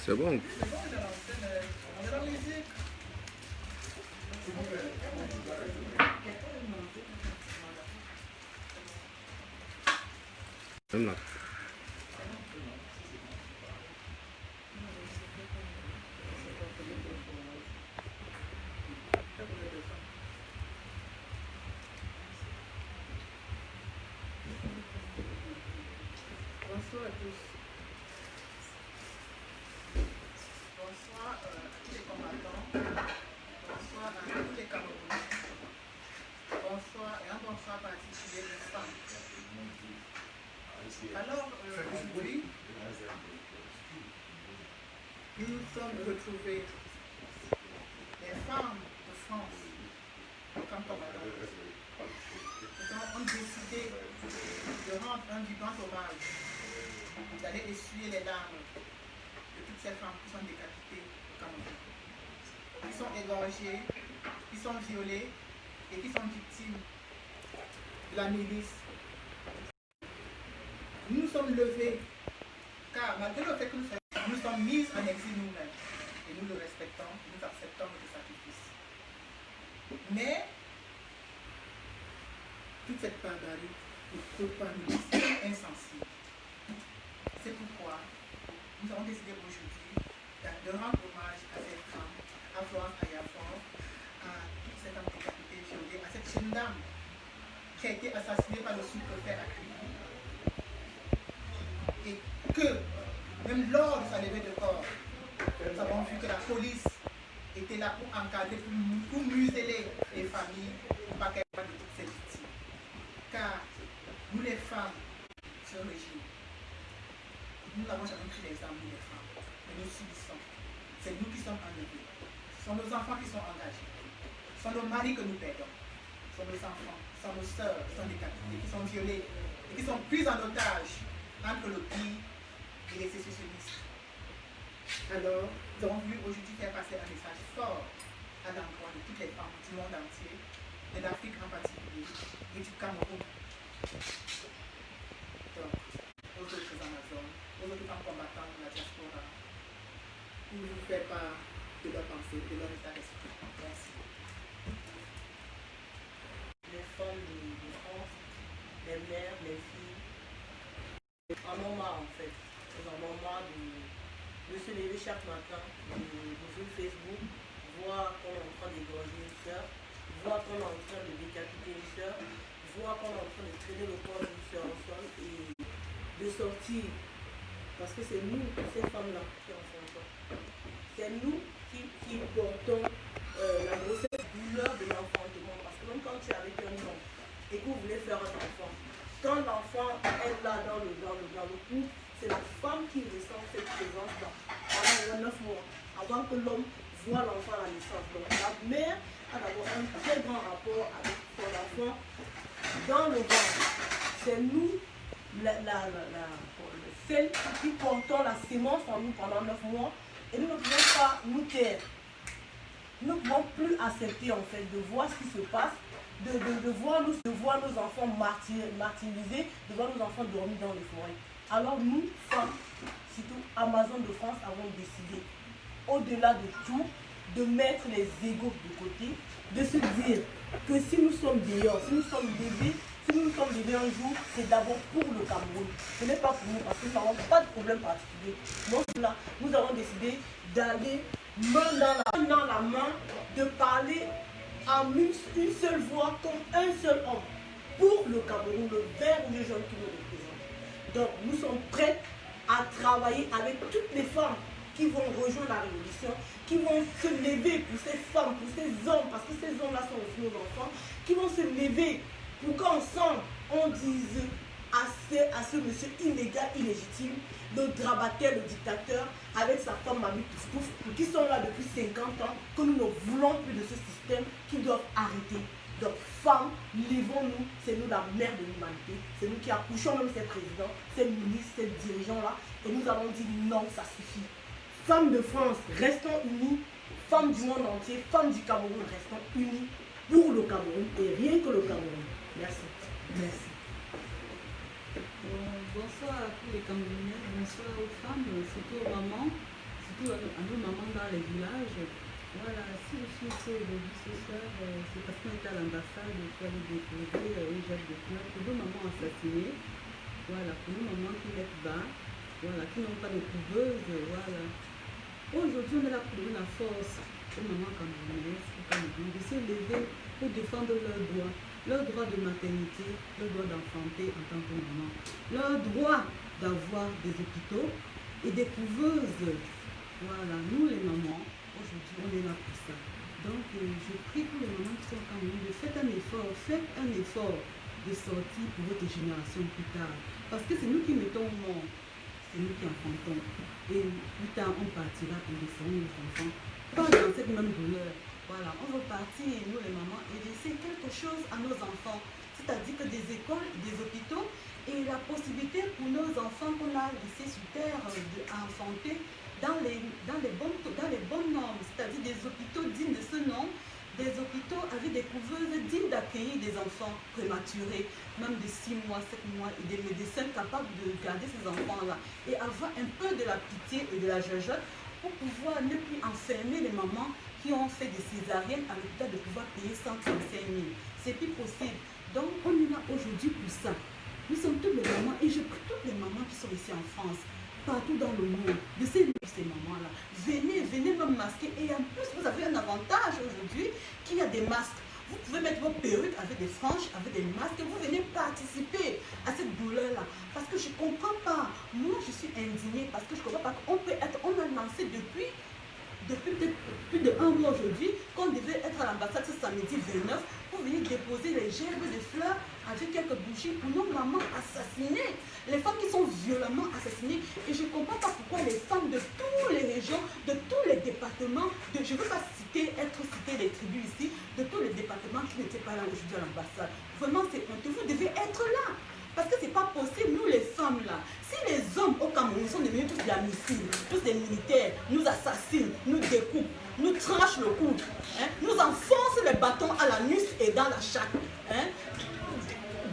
C'est bon. On est dans la musique. Même là. Bonsoir à tous. Bonsoir à tous les combattants. Bonsoir à tous les Camerounais. Bonsoir et un bonsoir particulier des femmes. Alors, aujourd'hui, nous nous sommes retrouvés, les femmes de France, comme combattantes. Nous avons décidé de rendre un vibrant hommage, d'aller essuyer les larmes de toutes ces femmes qui sont décapitées au Cameroun, qui sont égorgées, qui sont violées et qui sont victimes de la milice. Nous nous sommes levés, car malgré le fait que nous sommes mis en exil nous-mêmes, et nous le respectons, nous acceptons notre sacrifice. Mais toute cette barbarie ne peut pas nous laisser insensibles. C'est pourquoi nous avons décidé aujourd'hui de rendre hommage à cette femme, à Florence Ayafor, à toute cette femme décapitée, violée, à cette jeune dame qui a été assassinée par le sous-préfet à Cuba. Et que, même lors de sa levée de corps, nous avons vu que la police était là pour encadrer, pour museler les familles, pour pas qu'elles voient de toutes ces victimes. Car nous les femmes, ce régime, nous n'avons jamais pris les armes, nous les femmes, mais nous subissons. C'est nous qui sommes enlevés. Ce sont nos enfants qui sont engagés. Ce sont nos maris que nous perdons. Ce sont nos enfants, ce sont nos sœurs qui sont décapitées, qui sont violées et qui sont prises en otage entre le pays et les sécessionnistes. Alors, nous avons voulu aujourd'hui faire passer un message fort à l'endroit de toutes les femmes du monde entier, de l'Afrique en particulier, et du Cameroun. Donc, aux autres Amazones, aux autres femmes combattantes de la diaspora, pour nous faire part de leur pensée, de leur état d'esprit. Merci. Les femmes de France, les mères, les filles, en ont marre en fait. Elles en ont marre de se lever chaque matin, de Facebook, voir qu'on est en train d'égorger une soeur, voir qu'on est en train de décapiter une soeur, voir qu'on est en train de traîner le corps d'une soeur au sol et de sortir. Parce que c'est nous, ces femmes-là, qui en font ça. C'est nous qui portons la grossesse douleur de l'enfantement. Parce que même quand tu es avec un homme et que vous voulez faire un enfant, quand l'enfant est là dans le couple, c'est la femme qui ressent cette présence-là pendant 9 mois, avant que l'homme voit l'enfant à la naissance. Donc la mère a d'abord un très grand rapport avec son enfant dans le ventre. C'est nous, celles qui portons la sémence en nous pendant 9 mois et nous ne pouvons pas nous taire. Nous ne pouvons plus accepter en fait de voir ce qui se passe, de voir nos enfants martyrisés, de voir nos enfants dormir dans les forêts. Alors nous, femmes, surtout Amazon de France, avons décidé, au-delà de tout, de mettre les égos de côté, de se dire que si nous sommes dehors, si nous sommes levés un jour, c'est d'abord pour le Cameroun. Ce n'est pas pour nous, parce que nous n'avons pas de problème particulier. Donc là, nous avons décidé d'aller main dans la main, de parler en une seule voix, comme un seul homme, pour le Cameroun, le vert ou le jaune qui nous représente. Donc nous sommes prêts à travailler avec toutes les femmes qui vont rejoindre la révolution, qui vont se lever pour ces femmes, pour ces hommes, parce que ces hommes-là sont aussi nos enfants, qui vont se lever pour qu'ensemble on dise à ce monsieur illégal, illégitime, le grabataire, le dictateur, avec sa femme Mamie Touftouf, qui sont là depuis 50 ans, que nous ne voulons plus de ce système, qui doivent arrêter. Donc, femmes, levons-nous, c'est nous la mère de l'humanité, c'est nous qui accouchons même ces présidents, ces ministres, ces dirigeants-là, et nous avons dit non, ça suffit. Femmes de France, restons unis, femmes du monde entier, femmes du Cameroun, restons unis pour le Cameroun et rien que le Cameroun. Merci. Merci. Bonsoir à tous les Camerounais, bonsoir aux femmes, surtout aux mamans. surtout à nos mamans dans les villages. Voilà, si je suis ici aujourd'hui ce soir, c'est parce qu'on est à l'ambassade pour aller déposer une gel de fleurs pour nos mamans assassinées. Voilà, pour nos mamans qui mettent bas, voilà, qui n'ont pas de couveuse, voilà. Aujourd'hui, on est là pour donner la force aux mamans camerounaises, aux Camerounais, de se lever pour défendre leur droit de maternité, leur droit d'enfanter en tant que maman, leur droit d'avoir des hôpitaux et des couveuses. Voilà, nous les mamans, aujourd'hui, on est là pour ça. Donc, je prie pour les mamans qui sont au Cameroun de faites un effort de sortir pour votre génération plus tard. Parce que c'est nous qui mettons au monde, c'est nous qui enfantons. Et plus tard, on partira pour laisser nos enfants. Pas dans cette même douleur. Voilà, on veut partir, nous les mamans, et laisser quelque chose à nos enfants. C'est-à-dire que des écoles, des hôpitaux, et la possibilité pour nos enfants qu'on a laissés sur terre d'enfanter dans les bonnes normes, c'est-à-dire des hôpitaux dignes de ce nom, des hôpitaux avec des couveuses dignes d'accueillir des enfants prématurés, même de 6 mois, 7 mois, et des médecins capables de garder ces enfants-là, et avoir un peu de la pitié et de la jajotte pour pouvoir ne plus enfermer les mamans qui ont fait des césariennes à l'hôpital de pouvoir payer 135 000. C'est plus possible. Donc, on est là aujourd'hui pour ça. Nous sommes toutes les mamans, et je prie toutes les mamans qui sont ici en France, partout dans le monde, de ces mamans-là. Venez même masquer. Et en plus, vous avez un avantage aujourd'hui, qu'il y a des masques. Vous pouvez mettre vos perruques avec des franges, avec des masques, et vous venez participer à cette douleur-là. Parce que je ne comprends pas. Moi, je suis indignée parce que je ne comprends pas qu'on peut être, on a lancé depuis peut-être plus de 1 mois aujourd'hui, qu'on devait être à l'ambassade ce samedi 29 pour venir déposer les gerbes de fleurs avec quelques bougies pour nos mamans assassinées, les femmes qui sont violemment assassinées. Et je ne comprends pas pourquoi les femmes de toutes les régions, de tous les départements, je ne veux pas citer les tribus ici, de tous les départements qui n'étaient pas là aujourd'hui à l'ambassade. Vraiment, c'est honteux. Vous devez être là. Parce que ce n'est pas possible, nous les femmes là, si les hommes au Cameroun sont devenus tous des missiles, tous des militaires, nous assassinent, nous découpent, nous tranchent le cou, nous enfoncent les bâtons à la nuque et dans la chatte,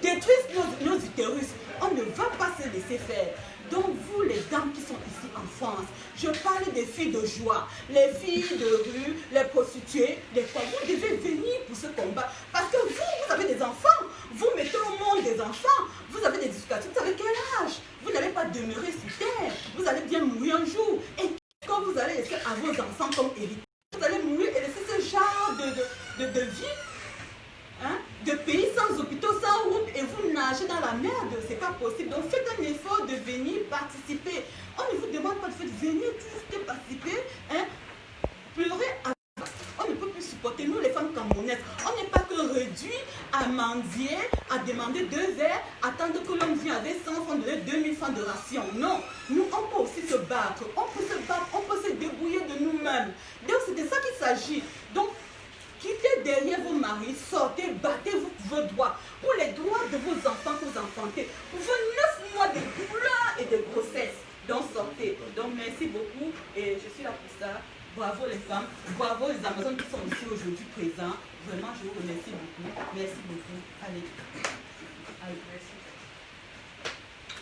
détruisent nos utérus, on ne va pas se laisser faire. Donc vous les dames qui sont ici en France, je parle des filles de joie, les filles de rue, les prostituées, les femmes, vous devez venir pour ce combat. Parce que vous avez des enfants, vous mettez au monde des enfants, vous avez des éducatifs, vous avez quel âge? Vous n'allez pas demeurer sur terre, vous allez bien mourir un jour. Et quand vous allez laisser à vos enfants comme héritage, vous allez mourir et laisser ce genre de vie, de pays sans hôpitaux, sans route, et vous nagez dans la merde, c'est pas possible. Donc faites un effort de venir participer. On ne vous demande pas de faire, venir juste participer, pleurer à... On ne peut plus supporter, nous les femmes camerounaises, on n'est pas que réduit à mendier, à demander 2 verres, attendre que l'homme vienne avec 100 francs, donner 2000 francs de ration. Non, nous on peut aussi se battre, on peut se débrouiller de nous-mêmes. Donc c'est de ça qu'il s'agit. Donc quittez derrière vos maris, sortez, battez-vous pour vos droits, pour les droits de vos enfants que vous enfantez, pour vos 9 mois de douleur et de grossesse. Donc sortez. Donc merci beaucoup et je suis là pour ça. Bravo les femmes, bravo les Amazones qui sont ici aujourd'hui présents. Vraiment, je vous remercie beaucoup. Merci beaucoup. Allez. Merci.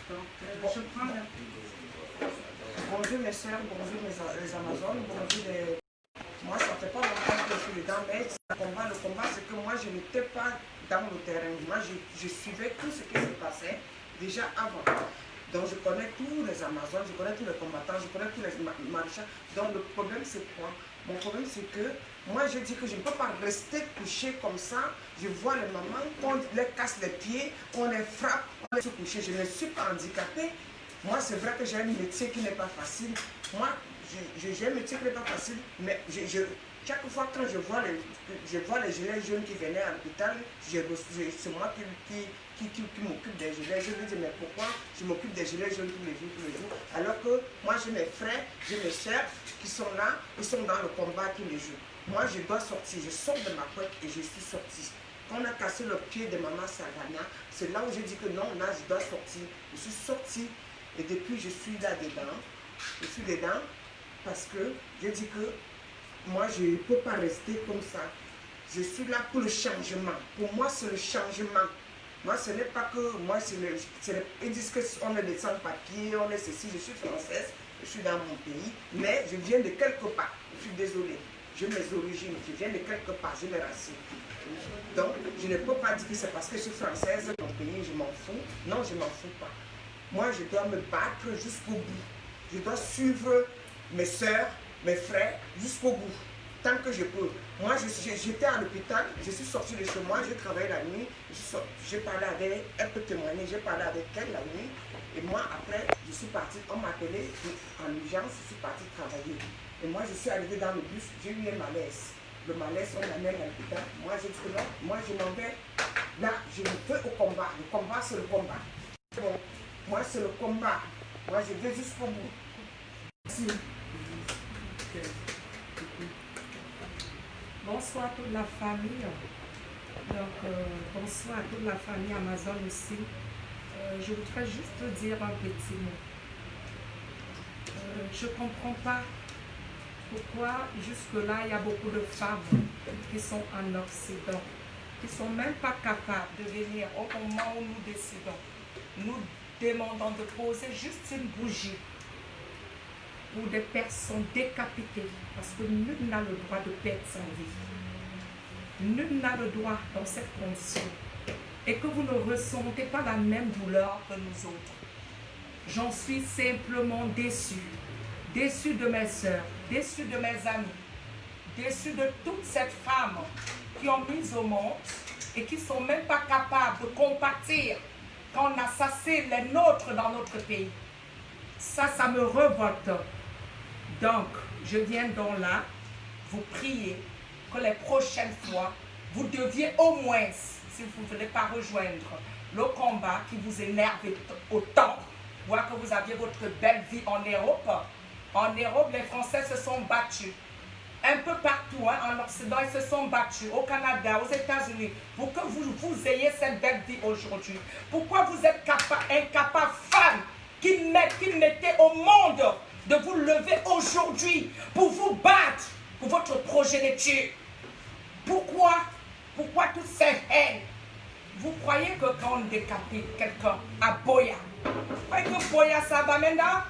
Donc, je prends... Bonjour mes soeurs, bonjour les Amazones, bonjour les... Moi, ça ne fait pas longtemps que je suis dedans, mais le combat, c'est que moi, je n'étais pas dans le terrain. Moi, je suivais tout ce qui se passait déjà avant. Donc, je connais tous les Amazones, je connais tous les combattants, je connais tous les maréchals. Donc, le problème, c'est quoi? Mon problème, c'est que moi, je dis que je ne peux pas rester couché comme ça. Je vois les mamans, on les casse les pieds, on les frappe, on les coucher. Je ne suis pas handicapée. Moi, c'est vrai que j'ai un métier qui n'est pas facile. Moi, j'ai un métier qui n'est pas facile, mais chaque fois quand je vois les gilets jaunes qui venaient à l'hôpital, c'est moi qui m'occupe des gilets jaunes. Je me dis, mais pourquoi je m'occupe des gilets jaunes tous les jours, alors que moi j'ai mes frères, j'ai mes soeurs qui sont là, ils sont dans le combat tous les jours. Moi je dois sortir, je sors de ma couette et je suis sortie. Quand on a cassé le pied de maman Sagana, c'est là où j'ai dit que non, là je dois sortir. Je suis sortie et depuis je suis là-dedans. Je suis dedans parce que je dis que moi je ne peux pas rester comme ça. Je suis là pour le changement. Pour moi c'est le changement. Moi ce n'est pas que moi ils disent qu'on est des sans-papiers, on est ceci, je suis française. je suis dans mon pays, mais je viens de quelque part. Je suis désolée. J'ai mes origines, je viens de quelque part, j'ai mes racines. Donc, je ne peux pas dire que c'est parce que je suis française, mon pays, je m'en fous. Non, je ne m'en fous pas. Moi, je dois me battre jusqu'au bout. Je dois suivre mes soeurs, mes frères jusqu'au bout, tant que je peux. Moi, j'étais à l'hôpital, je suis sortie de chez moi, j'ai travaillé la nuit, j'ai parlé avec, elle peut témoigner, j'ai parlé avec elle la nuit. Et moi, après, je suis partie, on m'a appelé en urgence, je suis partie travailler. Et moi, je suis arrivée dans le bus, j'ai eu un malaise. Le malaise, on m'amène à l'hôpital. Moi, j'ai dit non, moi, je m'en vais. Là, je veux au combat. Le combat, c'est le combat. Bon, moi, c'est le combat. Moi, je vais jusqu'au bout. Merci. Bonsoir à toute la famille. Donc, bonsoir à toute la famille Amazon aussi. Je voudrais juste dire un petit mot. Je ne comprends pas pourquoi jusque-là, il y a beaucoup de femmes qui sont en Occident, qui ne sont même pas capables de venir au moment où nous décidons. Nous demandons de poser juste une bougie pour des personnes décapitées, parce que nul n'a le droit de perdre sa vie. Nul n'a le droit dans cette condition. Et que vous ne ressentez pas la même douleur que nous autres. J'en suis simplement déçue. Déçue de mes soeurs, déçue de mes amis, déçue de toutes ces femmes qui ont mis au monde et qui ne sont même pas capables de compatir quand on assassine les nôtres dans notre pays. Ça me révolte. Donc, je viens donc là vous prier que les prochaines fois, vous deviez au moins, si vous ne voulez pas rejoindre le combat qui vous énerve autant, voir que vous aviez votre belle vie en Europe. En Europe, les Français se sont battus. Un peu partout, en Occident, ils se sont battus. Au Canada, aux États-Unis. Pour que vous ayez cette belle vie aujourd'hui. Pourquoi vous êtes incapable, femmes, qui mettez au monde de vous lever aujourd'hui pour vous battre pour votre progéniture? Pourquoi toute cette haine? Vous croyez que quand on décapite quelqu'un à Boya, vous croyez que Boya, ça va maintenant?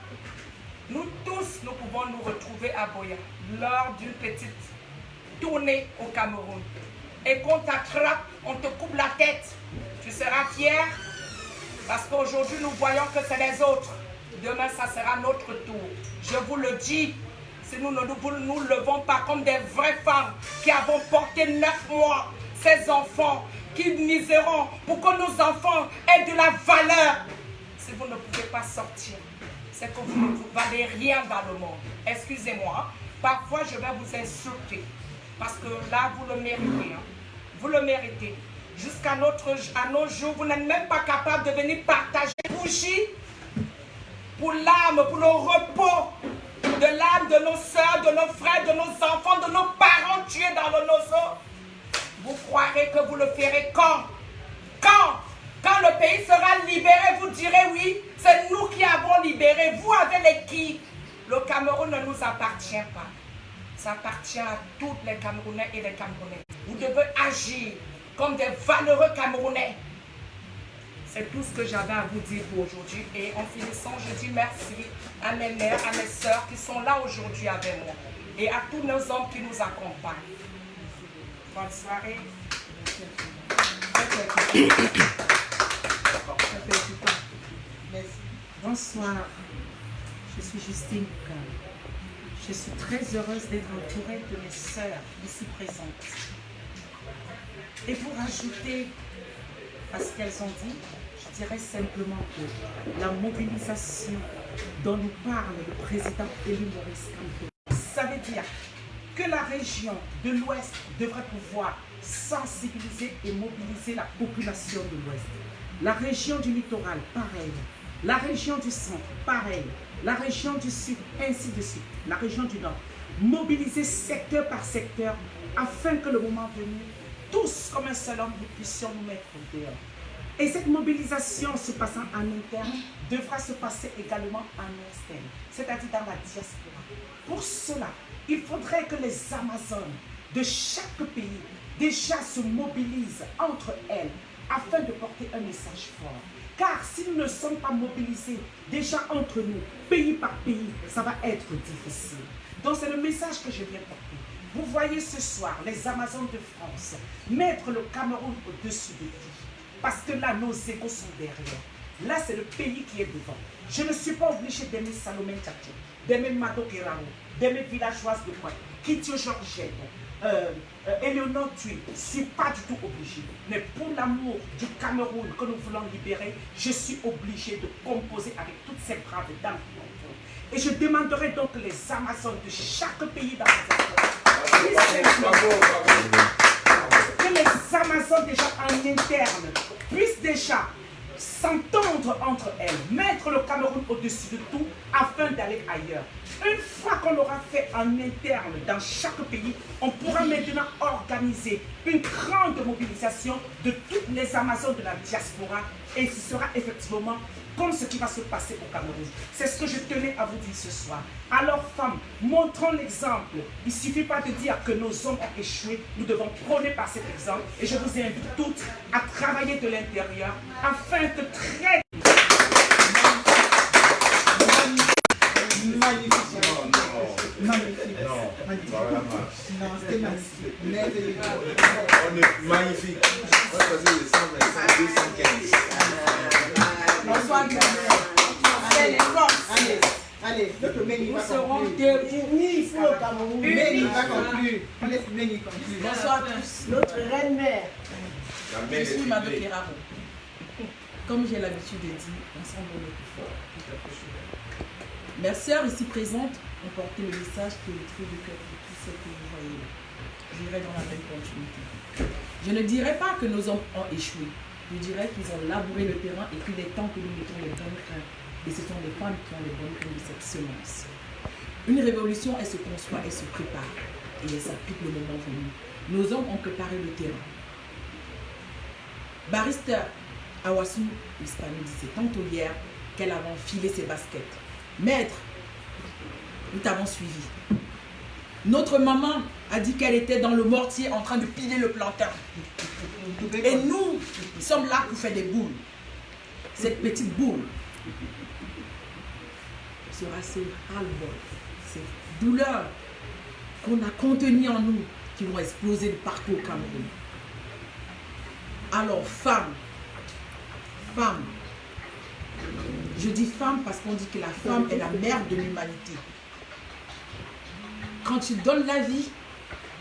Nous tous, nous pouvons nous retrouver à Boya lors d'une petite tournée au Cameroun. Et qu'on t'attrape, on te coupe la tête. Tu seras fier parce qu'aujourd'hui, nous voyons que c'est les autres. Demain, ça sera notre tour. Je vous le dis, si nous ne nous levons pas comme des vraies femmes qui avons porté 9 mois, ces enfants qui miseront pour que nos enfants aient de la valeur. Si vous ne pouvez pas sortir, c'est que vous ne valez rien dans le monde. Excusez-moi, parfois je vais vous insulter. Parce que là, vous le méritez. Vous le méritez. Jusqu'à nos jours, vous n'êtes même pas capable de venir partager une bougie pour l'âme, pour le repos de l'âme de nos soeurs, de nos frères, de nos enfants, de nos parents tués dans le nozo. Vous croirez que vous le ferez quand? Quand le pays sera libéré, vous direz oui, c'est nous qui avons libéré. Vous avec les qui? Le Cameroun ne nous appartient pas. Ça appartient à tous les Camerounais et les Camerounais. Vous devez agir comme des valeureux Camerounais. C'est tout ce que j'avais à vous dire pour aujourd'hui. Et en finissant, je dis merci à mes mères, à mes soeurs qui sont là aujourd'hui avec moi. Et à tous nos hommes qui nous accompagnent. Bonne soirée. Bonsoir, je suis Justine. Je suis très heureuse d'être entourée de mes sœurs ici présentes. Et pour ajouter à ce qu'elles ont dit, je dirais simplement que la mobilisation dont nous parle le président Élie Maurice Kamto, ça veut dire que la région de l'Ouest devrait pouvoir sensibiliser et mobiliser la population de l'Ouest. La région du littoral, pareil. La région du centre, pareil. La région du sud, ainsi de suite. La région du nord. Mobiliser secteur par secteur afin que le moment venu, tous comme un seul homme, nous puissions nous mettre au dehors. Et cette mobilisation se passant en interne devra se passer également en externe, c'est-à-dire dans la diaspora. Pour cela, il faudrait que les Amazones de chaque pays déjà se mobilisent entre elles afin de porter un message fort. Car si nous ne sommes pas mobilisés déjà entre nous, pays par pays, ça va être difficile. Donc c'est le message que je viens porter. Vous voyez ce soir les Amazones de France mettre le Cameroun au-dessus de tout. Parce que là, nos égos sont derrière. Là, c'est le pays qui est devant. Je ne suis pas obligé d'aimer Salomé Tchaké, d'aimer Mado Kerao, d'aimer Villageoise de Kouai, Kitio Georgette, Éléonore Thuy. Je ne suis pas du tout obligé. Mais pour l'amour du Cameroun que nous voulons libérer, je suis obligé de composer avec toutes ces braves dames qui l'ont fait. Et je demanderai donc les Amazones de chaque pays dans que les Amazones déjà en interne puissent déjà s'entendre entre elles, mettre le Cameroun au-dessus de tout afin d'aller ailleurs. Une fois qu'on l'aura fait en interne dans chaque pays, on pourra maintenant organiser une grande mobilisation de toutes les Amazones de la diaspora et ce sera effectivement comme ce qui va se passer au Cameroun. C'est ce que je tenais à vous dire ce soir. Alors femmes, montrons l'exemple. Il ne suffit pas de dire que nos hommes ont échoué. Nous devons prôner par cet exemple. Et je vous invite toutes à travailler de l'intérieur afin que très... Magnifique. Magnifique. Non, c'était magnifique. On est magnifique. On va passer de 125 215. Bonsoir, Allez, allez, notre Méni va conclure. unis pour le Cameroun. Méni va conclure. On laisse Méni conclure. Bonsoir à tous. Notre reine-mère. La Je suis mère Mado est Keraro. Comme j'ai l'habitude de dire, ensemble on est plus fort. Mes sœurs ici présentes ont porté le message qui est le cri de cœur de tout ce que vous voyez là. J'irai dans la même continuité. Je ne dirais pas que nos hommes ont échoué. Je dirais qu'ils ont labouré le terrain et qu'il est temps que nous mettons les bonnes graines. Et ce sont les femmes qui ont les bonnes graines de cette semence. Une révolution, elle se conçoit, elle se prépare. Et elle s'applique le moment venu. Nos hommes ont préparé le terrain. Barrister Awasu Hispano disait tantôt hier qu'elle avait enfilé ses baskets. Maître, nous t'avons suivi. Notre maman a dit qu'elle était dans le mortier en train de piler le plantain. Et nous sommes là pour faire des boules. Cette petite boule sera ce ras-le-bol, cette douleur qu'on a contenue en nous qui vont exploser de partout au Cameroun. Alors, femmes, je dis femme parce qu'on dit que la femme est la mère de l'humanité. Quand tu donnes la vie,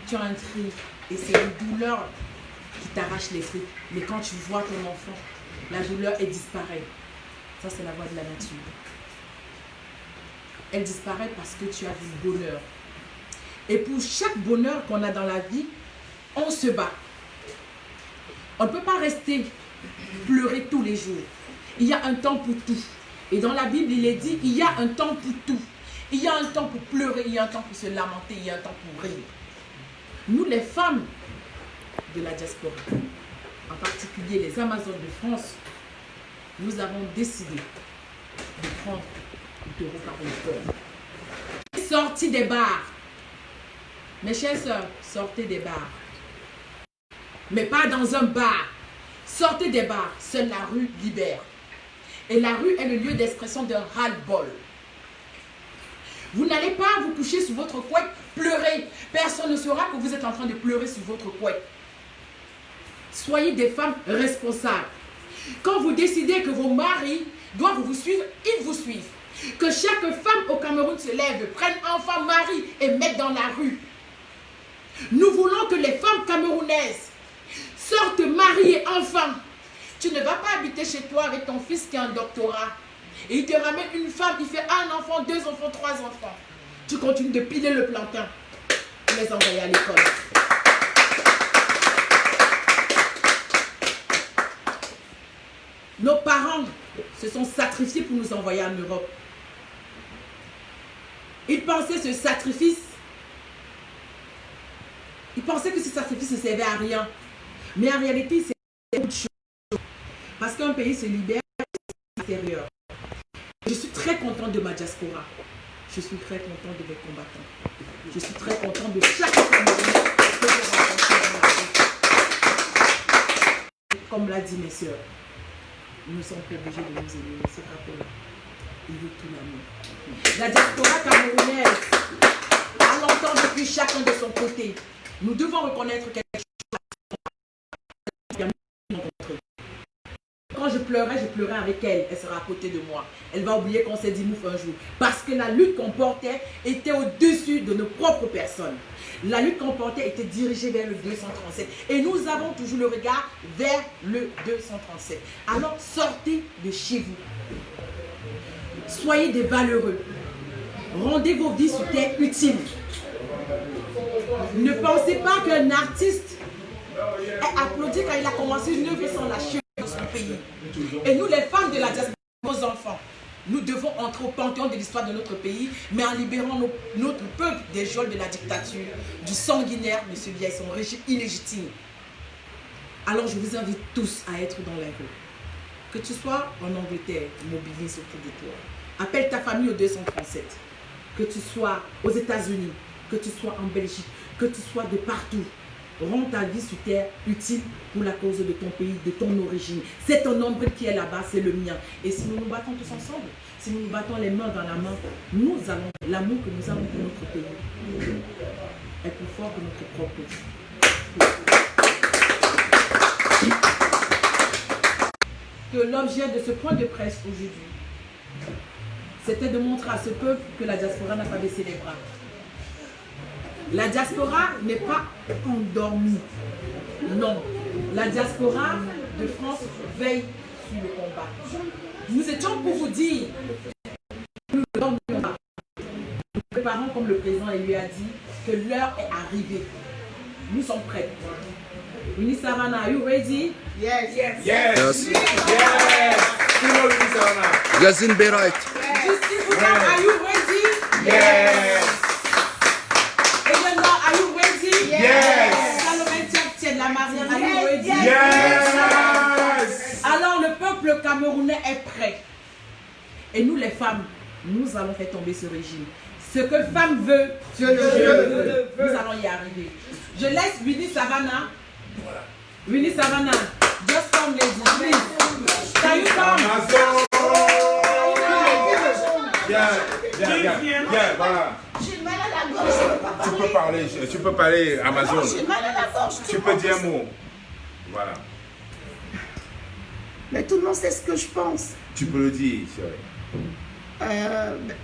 tu as un cri et c'est une douleur qui t'arrache les fruits. Mais quand tu vois ton enfant, la douleur, elle disparaît. Ça, c'est la voie de la nature. Elle disparaît parce que tu as du bonheur. Et pour chaque bonheur qu'on a dans la vie, on se bat. On ne peut pas rester pleurer tous les jours. Il y a un temps pour tout. Et dans la Bible, il est dit, il y a un temps pour tout. Il y a un temps pour pleurer, il y a un temps pour se lamenter, il y a un temps pour rire. Nous, les femmes de la diaspora, en particulier les Amazones de France, nous avons décidé de prendre le taureau par le corps. Sortie des bars. Mes chères sœurs, sortez des bars. Mais pas dans un bar. Sortez des bars. Seule la rue libère. Et la rue est le lieu d'expression d'un ras-le-bol. Vous n'allez pas vous coucher sur votre couette, pleurer. Personne ne saura que vous êtes en train de pleurer sur votre couette. Soyez des femmes responsables. Quand vous décidez que vos maris doivent vous suivre, ils vous suivent. Que chaque femme au Cameroun se lève, prenne enfant, mari et mette dans la rue. Nous voulons que les femmes camerounaises sortent mari et enfants. Tu ne vas pas habiter chez toi avec ton fils qui a un doctorat. Et il te ramène une femme, il fait un enfant, 2 enfants, 3 enfants. Tu continues de piler le plantain pour les envoyer à l'école. Nos parents se sont sacrifiés pour nous envoyer en Europe. Ils pensaient ce sacrifice, ils pensaient que ce sacrifice ne servait à rien. Mais en réalité, c'est beaucoup de choses. Parce qu'un pays se libère à l'intérieur. Je suis très contente de ma diaspora. Je suis très contente de mes combattants. Je suis très contente de chaque Camerounais que j'ai rencontré dans comme l'a dit mes soeurs, nous sommes obligés de nous aimer. Ce drapeau-là, il veut tout l'amour. La diaspora camerounaise a longtemps depuis chacun de son côté. Nous devons reconnaître quelque chose. Quand je pleurais avec elle. Elle sera à côté de moi. Elle va oublier qu'on s'est dit mouf un jour. Parce que la lutte qu'on portait était au-dessus de nos propres personnes. La lutte qu'on portait était dirigée vers le 237. Et nous avons toujours le regard vers le 237. Alors sortez de chez vous. Soyez des valeureux. Rendez vos vies sur terre utiles. Ne pensez pas qu'un artiste est applaudi quand il a commencé une œuvre sans lâcher dans son pays. Et nous, les femmes de la diaspora, nos enfants, nous devons entrer au panthéon de l'histoire de notre pays, mais en libérant notre peuple des geôles de la dictature, du sanguinaire de ce vieil son régime illégitime. Alors je vous invite tous à être dans la rue. Que tu sois en Angleterre, mobilise autour de toi. Appelle ta famille au 237. Que tu sois aux États-Unis, que tu sois en Belgique, que tu sois de partout. Rends ta vie sur terre utile pour la cause de ton pays, de ton origine. C'est ton ombre qui est là-bas, c'est le mien. Et si nous nous battons tous ensemble, si nous nous battons les mains dans la main, nous allons, l'amour que nous avons pour notre pays est plus fort que notre propre vie. Que l'objet de ce point de presse aujourd'hui, c'était de montrer à ce peuple que la diaspora n'a pas baissé les bras. La diaspora n'est pas endormie. Non. La diaspora de France veille sur le combat. Nous étions pour vous dire, nous ne dormions pas. Nous préparons, comme le président lui a dit, que l'heure est arrivée. Nous sommes prêts. Winnie Savannah, are you ready? Yes. Yes. Yes. Yes. Yazin Berait. Justin Bouddha, are you ready? Yes. Eleanor, are you ready? Yes. Salomé Tiens, la Marianne, are you ready? Yes. Alors le peuple camerounais est prêt. Et nous les femmes, nous allons faire tomber ce régime. Ce que femme veut, Dieu le veut. Nous allons y arriver. Je laisse Winnie Savannah. Winnie Savannah, just come ladies, please. Can you come? Viens, voilà. J'ai mal à la gorge. Tu peux parler Amazon. J'ai mal à la gorge. Tu peux dire un mot. Voilà. Mais tout le monde sait ce que je pense. Tu peux le dire, chérie.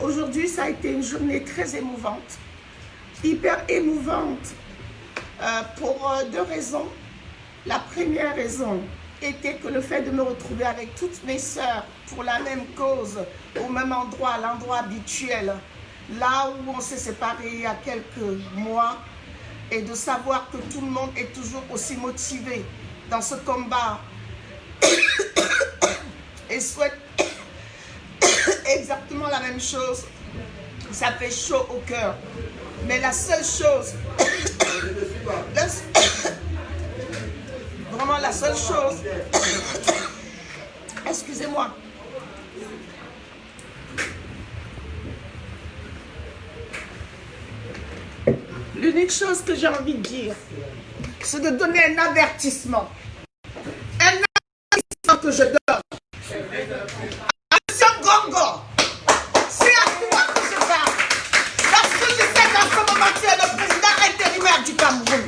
Aujourd'hui, ça a été une journée très émouvante. Hyper émouvante. Pour deux raisons. La première raison était que le fait de me retrouver avec toutes mes sœurs pour la même cause, au même endroit, à l'endroit habituel, là où on s'est séparés il y a quelques mois, et de savoir que tout le monde est toujours aussi motivé dans ce combat et souhaite exactement la même chose, ça fait chaud au cœur. Mais la seule chose, vraiment la seule chose, excusez-moi, l'unique chose que j'ai envie de dire, c'est de donner un avertissement. Un avertissement que je donne. Attention Gongo, c'est à toi que je parle. Parce que je sais qu'en ce moment tu es le président intérimaire du Cameroun.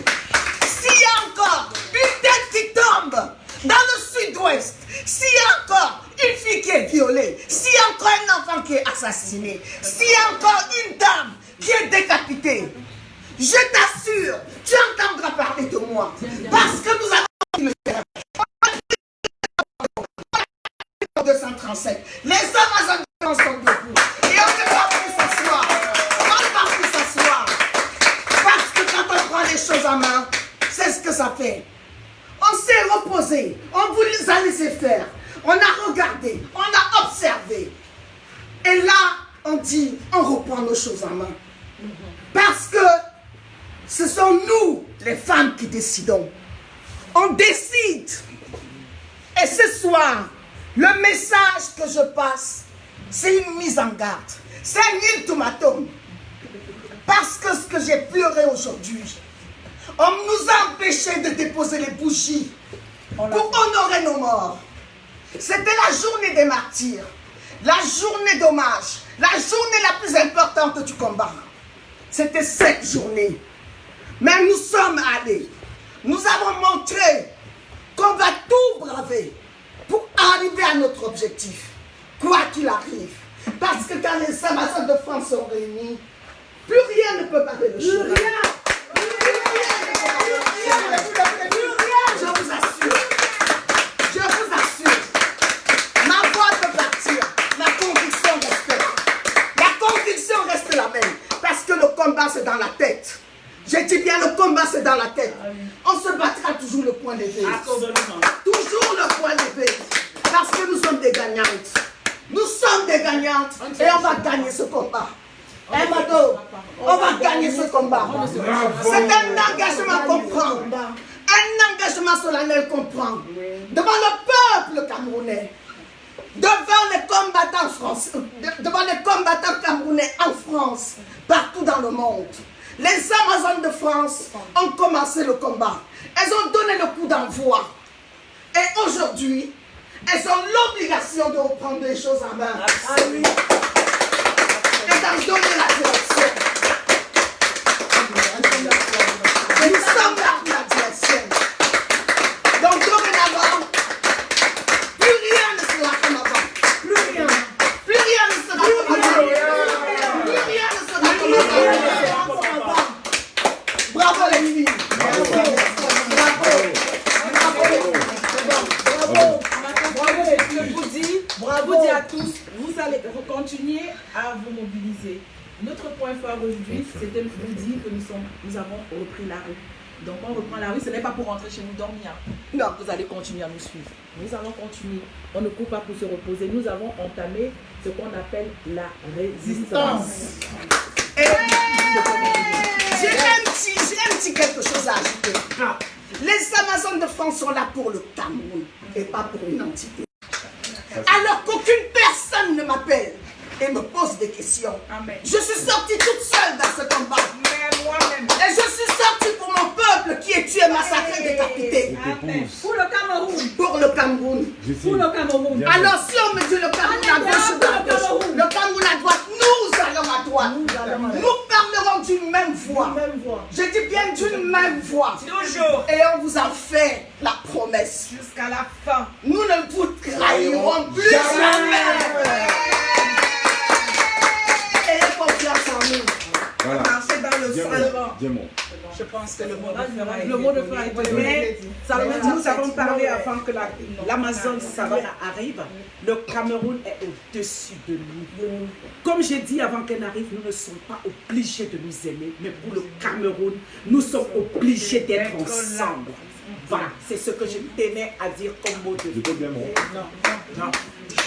S'il y a encore une tête qui tombe dans le sud-ouest, s'il y a encore une fille qui est violée, s'il y a encore un enfant qui est assassiné, s'il y a encore une dame qui est décapitée, je t'assure, tu entendras parler de moi. Parce que nous avons le terrain. 237. Les hommes sont debout. Et on ne peut pas plus s'asseoir. On ne peut pas plus s'asseoir. Parce que quand on prend les choses en main, c'est ce que ça fait. On s'est reposé. On vous a laissé faire. On a regardé. On a observé. Et là, on dit, on reprend nos choses en main. Parce que ce sont nous, les femmes, qui décidons. On décide. Et ce soir, le message que je passe, c'est une mise en garde. C'est un ultimatum. Parce que ce que j'ai pleuré aujourd'hui, on nous a empêché de déposer les bougies pour honorer nos morts. C'était la journée des martyrs, la journée d'hommage, la journée la plus importante du combat. C'était cette journée. Mais nous sommes allés, nous avons montré qu'on va tout braver pour arriver à notre objectif, quoi qu'il arrive. Parce que quand les Amazones de France sont réunis, plus rien ne peut barrer le chemin. Plus rien. Je vous assure. Je vous assure. Ma voix peut partir. Ma conviction reste. La conviction reste la même. Parce que le combat, c'est dans la tête. Je dis bien, le combat, c'est dans la tête. On se battra toujours le point levé. Toujours le point levé. Parce que nous sommes des gagnantes. Nous sommes des gagnantes. Et on va gagner ce combat. Mado, on va gagner ce combat. C'est un engagement qu'on prend. Un engagement solennel qu'on prend. Devant le peuple camerounais. Devant les combattants français. Devant les combattants camerounais en France. Partout dans le monde. Les Amazones de France ont commencé le combat. Elles ont donné le coup d'envoi. Et aujourd'hui, elles ont l'obligation de reprendre les choses en main. Et d'en donner la direction. Et nous sommes là pour la direction. Donc dorénavant, plus rien ne sera comme avant. Plus rien. Plus rien ne sera comme avant. Plus rien ne sera comme avant. Bravo les filles. Bravo. Je vous dis à tous, vous allez continuer à vous mobiliser. Notre point fort aujourd'hui, c'était de vous dire que nous avons repris la rue. Donc on reprend la rue, ce n'est pas pour rentrer chez nous dormir. Non, vous allez continuer à nous suivre. Nous allons continuer. On ne coupe pas pour se reposer. Nous avons entamé ce qu'on appelle la résistance. J'ai un petit quelque chose à ajouter. Les Amazones de France sont là pour le Cameroun et pas pour une entité. Alors qu'aucune personne ne m'appelle et me pose des questions. Amen. Je suis sortie toute seule dans ce combat. Et je suis sortie pour mon peuple qui est tué, massacré, décapité. Pour le Cameroun. Pour le Cameroun. Pour le Cameroun. Alors si on me dit le Cameroun à gauche ou à gauche, le Cameroun à droite, nous allons à droite. Nous parlerons d'une même voix. Je dis bien d'une même voix. Toujours. Et on vous a fait la promesse. Jusqu'à la fin. Nous ne vous trahirons plus jamais. Ayez confiance en nous. Voilà. Marcher dans le sang. Je pense que le mot de fin a été Mais nous avons parlé avant que l'Amazone arrive. Le Cameroun est au-dessus de nous. Comme j'ai dit avant qu'elle arrive, nous ne sommes pas obligés de nous aimer, mais pour le Cameroun, nous sommes obligés d'être ensemble. Voilà, c'est ce que je tenais à dire comme mot de fin.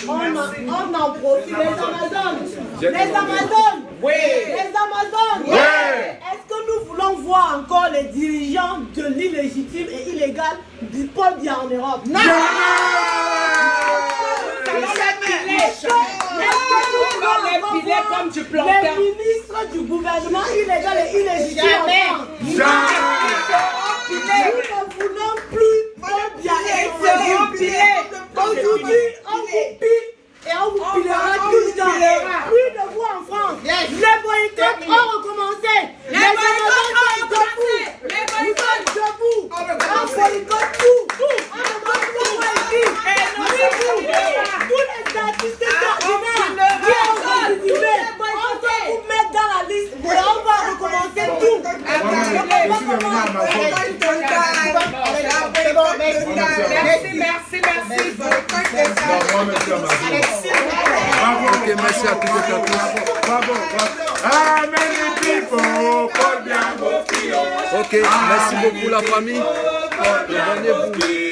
On en profite. Les Amazones. Les Amazones. Oui. Les Amazones. Oui. Est-ce que nous voulons voir encore les dirigeants de l'illégitime et illégal du Paul Biya en Europe? Non. Comme tu plantes. Les ministres du gouvernement illégal et illégitime en France. Nous ne voulons plus Paul Biya aujourd'hui, on vous pile et on vous pilera tout le temps. Plus de vous en France. Les boycotts ont recommencé. Les Amazones sont debout. Nous sommes debout. On boycotte tout. On ne demande plus moi ici. Tous les artistes extraordinaires qui ont participé, on va vous mettre dans la liste et on va recommencer tout. Merci. Bravo. Ok, merci à tous et à tous. Bravo. Ok, merci beaucoup la famille. Abonnez-vous.